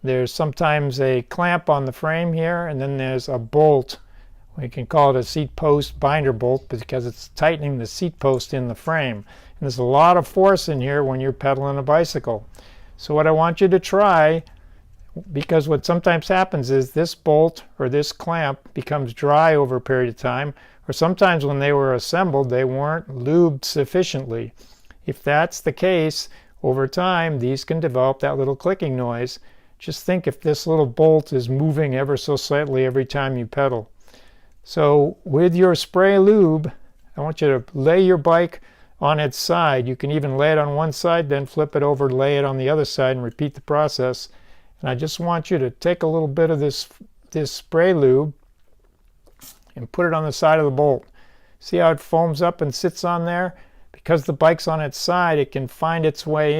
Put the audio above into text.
There's sometimes a clamp on the frame here, and then there's a bolt. We can call it a seat post binder bolt because it's tightening the seat post in the frame. And there's a lot of force in here when you're pedaling a bicycle. So what I want you to try, because what sometimes happens is this bolt or this clamp becomes dry over a period of time, or sometimes when they were assembled they weren't lubed sufficiently. If that's the case, over time these can develop that little clicking noise. Just think if this little bolt is moving ever so slightly every time you pedal. So with your spray lube, I want you to lay your bike on its side. You can even lay it on one side, then flip it over, lay it on the other side, and repeat the process. And I just want you to take a little bit of this spray lube and put it on the side of the bolt. See how it foams up and sits on there? Because the bike's on its side, it can find its way in.